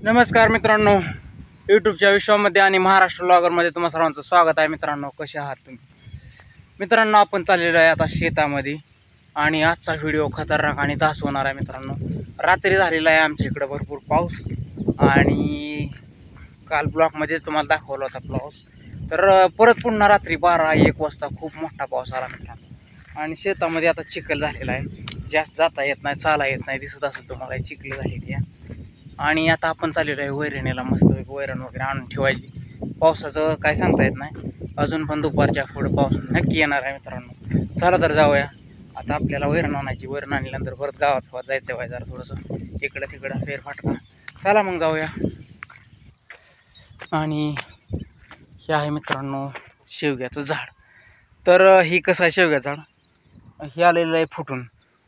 नमस्कार मित्रांनो, यूट्यूबच्या विश्वामध्ये आणि महाराष्ट्र ब्लॉगरमध्ये तुम्हा सर्वांचं स्वागत आहे. मित्रांनो, कसे आहात तुम्ही? मित्रांनो, आपण चाललेलो आहे आता शेतामध्ये आणि आजचा व्हिडिओ खतरनाक आणि दास होणार आहे. मित्रांनो, रात्री झालेला आहे आमच्या इकडं भरपूर पाऊस आणि काल ब्लॉगमध्येच तुम्हाला दाखवला होता पाऊस. तर परत पुन्हा रात्री 12-1 वाजता खूप मोठा पाऊस आला मित्रांनो. आणि शेतामध्ये आता चिखल झालेला आहे, जास्त जाता येत नाही, चाला येत नाही. दिसत असेल तुम्हाला चिखल झालेली आहे. आणि आता आपण चाललेलो आहे वैरणीला. मस्त वैरण वगैरे आणून ठेवायची. पावसाचं काय सांगता येत नाही, अजून पण दुपारच्या पुढे पाऊस नक्की येणार आहे मित्रांनो. चला तर जाऊया. आता आपल्याला वैरण आणायची. वैरण आणल्यानंतर परत गावात जायचं आहे जरा थोडंसं इकडं तिकडं फेरफाटका. चला मग जाऊया. आणि हे आहे मित्रांनो शेवग्याचं झाड. तर ही कसं आहे शेवग्याचं झाड, हे आलेलं आहे फुटून.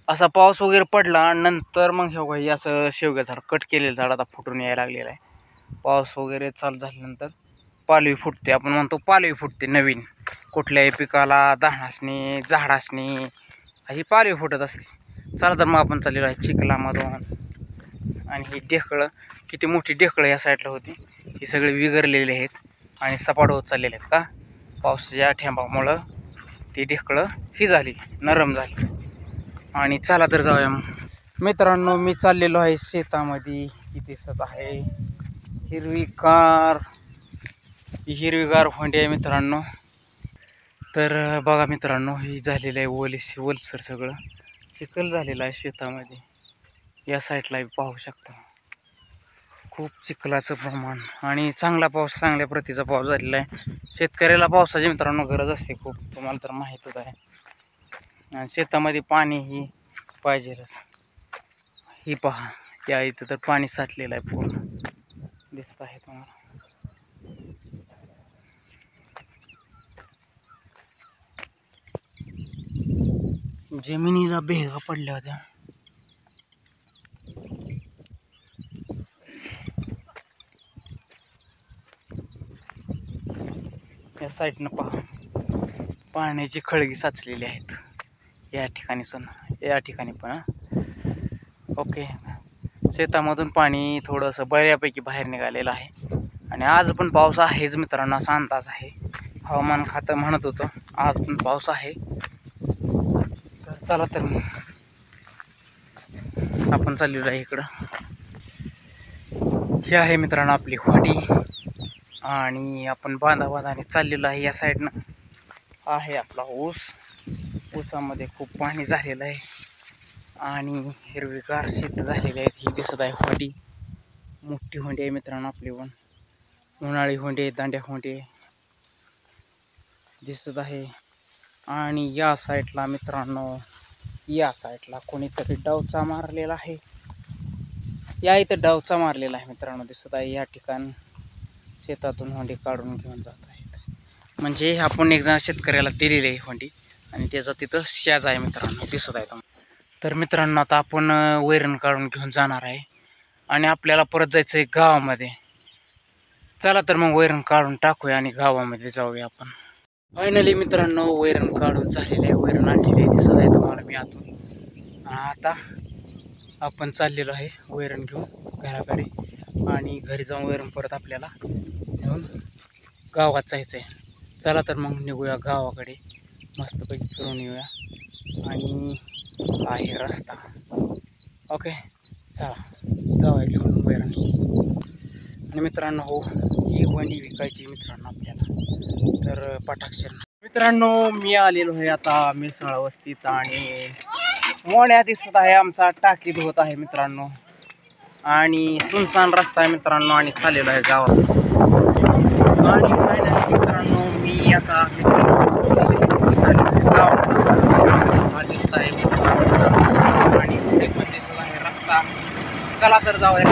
असा पाऊस वगैरे पडला नंतर मग हे काही असं शेवग्याचं झाड कट केलेलं झाड आता फुटून यायला लागलेलं आहे. पाऊस वगैरे चालू झाल्यानंतर पालवी फुटते. आपण म्हणतो पालवी फुटते नवीन. कुठल्याही पिकाला, धानासनी, झाडासनी अशी पालवी फुटत असते. चला तर मग आपण चाललेलो आहे चिखलामधून. आणि ही ढेकळं, किती मोठी ढेकळं या साईडला होती, ही सगळे विगरलेले आहेत आणि सपाट होत चाललेले आहेत. का पावसाच्या ठेंबामुळं ती ढेकळं ही झाली, नरम झाली. आणि चला तर जाऊया मित्रांनो. मी चाललेलो आहे शेतामध्ये. ही दिसत आहे हिरवीगार होंडी आहे मित्रांनो. तर बघा मित्रांनो, ही झालेलं आहे ओलसर सगळं चिखल झालेलं आहे शेतामध्ये. या साईडला पाहू शकता खूप चिखलाचं प्रमाण आणि चांगला पाऊस, चांगल्या प्रतीचा पाऊस झालेला आहे. शेतकऱ्याला पावसाची मित्रांनो गरज असते खूप, तुम्हाला तर माहीतच आहे. आणि शेतामध्ये पाणी ही पाहिजेलच. ही पहा, या इथं तर पाणी साठलेलं आहे पूर्ण, दिसत आहे तुम्हाला. जमिनीला भेगा पडल्या होत्या. या साईडनं पहा, पाण्याची खळगी साचलेली आहेत या ठिकाणी पण. ओके, शेतामधून पाणी थोडंसं बऱ्यापैकी बाहेर निघालेलं आहे. आणि आज पण पाऊस आहेच मित्रांनो, असा अंदाज आहे. हवामान खातं म्हणत होतं आज पण पाऊस आहे. तर चला तर मग आपण चाललेलो आहे इकडं. ही आहे मित्रांनो आपली होडी आणि आपण बांधाने चाललेलो आहे. या साईडनं आहे आपला ऊसामध्ये खूप पाणी झालेलं आहे आणि हिरवीगार शेत झालेले आहेत. ही दिसत आहे होडी, मोठी होंडी आहे मित्रांनो आपली. पण उन्हाळी होंडी आहे, दांड्या होंडी आहे दिसत आहे. आणि या साईडला मित्रांनो, या साईडला कोणीतरी डावचा मारलेला आहे. या इथं डावचा मारलेला आहे मित्रांनो, दिसत आहे. या ठिकाणी शेतातून होंडी काढून घेऊन जात आहेत. म्हणजे आपण एक जण शेतकऱ्याला दिलेली आहे होंडी आणि त्याचा तिथं शेज आहे मित्रांनो, दिसत आहे तुम्हाला. तर मित्रांनो, आता आपण वैरण काढून घेऊन जाणार आहे आणि आपल्याला परत जायचं आहे गावामध्ये. चला तर मग वैरण काढून टाकूया आणि गावामध्ये जाऊया आपण. फायनली मित्रांनो, वैरण काढून झालेलं आहे, वैरण आणलेली आहे, दिसत आहे तुम्हाला मी आतून. आता आपण चाललेलो आहे वैरण घेऊन घराकडे आणि घरी जाऊन वैरण परत आपल्याला घेऊन गावात जायचं आहे. चला तर मग निघूया गावाकडे, मस्तपैकी फिरून येऊया. आणि आहे रस्ता. ओके, चला जाऊया घेऊन वैरण. आणि मित्रांनो, हो, ही वंडी विकायची मित्रांनो आपल्याला, तर पटाक्षर. मित्रांनो, मी आलेलो आहे आता मिसळ वस्तीत आणि मोण्या दिसत आहे आमचा टाकीत होत आहे मित्रांनो. आणि सुनसान रस्ता आहे मित्रांनो आणि चाललेलो आहे गावात. आणि मित्रांनो, मी आता गावात दिसत आहे आणि पुढे पण दिसत आहे रस्ता. चला तर जाऊया.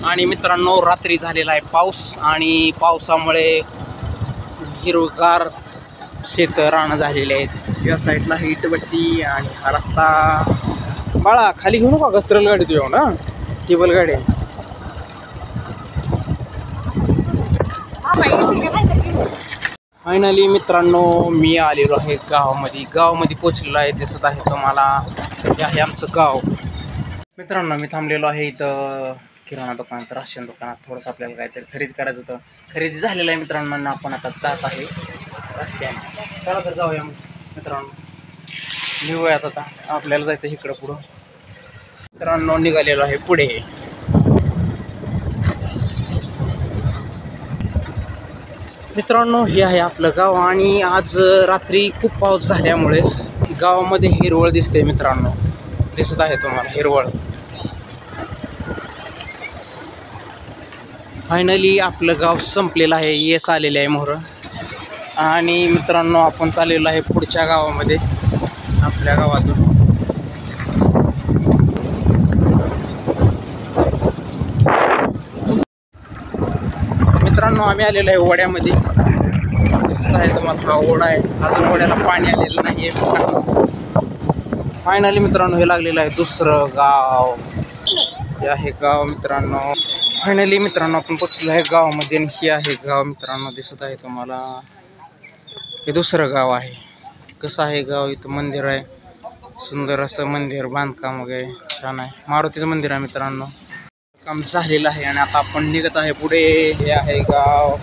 आणि मित्रांनो, रात्री झालेला आहे पाऊस आणि पावसामुळे हिरवगार शेत रानं झालेले आहेत. या साईडला इटभट्टी आणि हा रस्ता. बाळा खाली घेऊ नका, घसरेल गाडी तू ना, टेबल गाडी. फायनली मित्रांनो, मी आलेलो आहे गावामध्ये पोचलेलो आहे, दिसत आहे तुम्हाला. हे आहे आमचं गाव. मित्रांनो मी थांबलेलो आहे इथं किराणा दुकानात, राशन दुकानात. थोडंसं आपल्याला काहीतरी खरेदी करायचं होतं. खरेदी झालेलं आहे मित्रांनो. आपण आता जात आहे रस्त्याने. चला तर जाऊया मित्रांनो. निघूयात आता. आपल्याला जायचं इकडं पुढं. मित्रांनो निघालेलो आहे पुढे. मित्रांनो हे आहे आपलं गाव आणि आज रात्री खूप पाऊस झाल्यामुळे गावामध्ये हिरवळ दिसते मित्रांनो. दिसत आहे तुम्हाला हिरवळ. फायनली आपलं गाव संपलेलं आहे. येस आलेलं आहे मोहर. आणि मित्रांनो आपण चाललेलो आहे पुढच्या गावामध्ये. आपल्या गावातून मित्रांनो आम्ही आलेलो आहे ओढ्यामध्ये. दिसत आहे तुम्हाला हा ओढा आहे. अजून ओढ्याला पाणी आलेलं नाही आहे. फायनली मित्रांनो हे लागलेलं आहे दुसरं गाव. हे आहे गाव मित्रांनो. फायनली मित्रांनो आपण पोचलो आहे गावामध्ये. आणि हे आहे गाव मित्रांनो. दिसत आहे तुम्हाला हे दुसरं गाव आहे. कसं आहे गाव. इथं मंदिर आहे. सुंदर असं मंदिर बांधकाम वगैरे छान आहे. मारुतीचं मंदिर आहे मित्रांनो. काम झालेलं आहे आणि आता आपण निघत आहे पुढे. हे आहे गाव.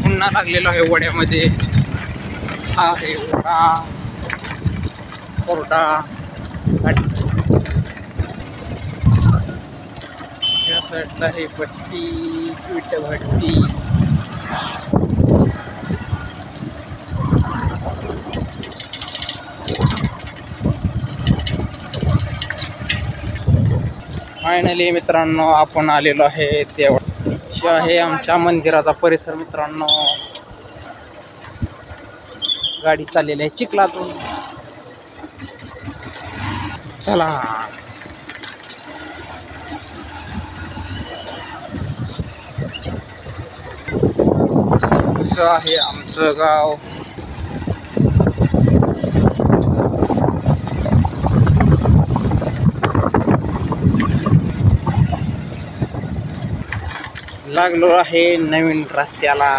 पुन्हा लागलेलो आहे वड्यामध्ये. हा आहे ओढा. कोरडा या साईडला आहे भट्टी, विट भट्टी. फायनली मित्रांनो आपण आलेलो आहे तेव्हा आहे आमच्या मंदिराचा परिसर मित्रांनो. गाडी चाललेली आहे चिखलातून. चला असं आहे आमचं गाव. लागलो आहे नवीन रस्त्याला.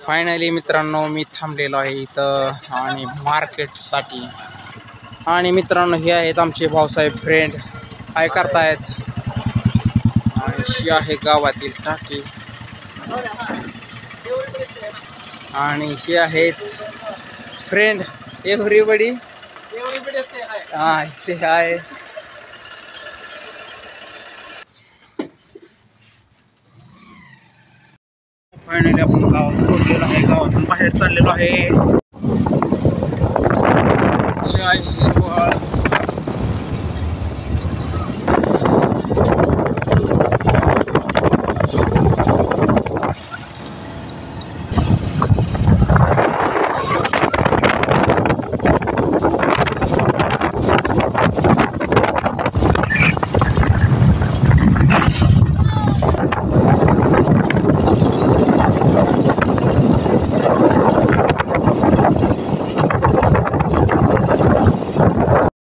फायनली मित्रांनो मी थांबलेलो आहे इथं आणि मार्केटसाठी. आणि मित्रांनो हे आहेत आमचे भाऊसाहेब फ्रेंड. काय करतायत. आणि ही आहे गावातील टाकी. आणि हे आहेत फ्रेंड. एव्हरीबडी से हाय. फायनली आपण गावात सोडलेलो आहे. गावातून बाहेर चाललेलो आहे.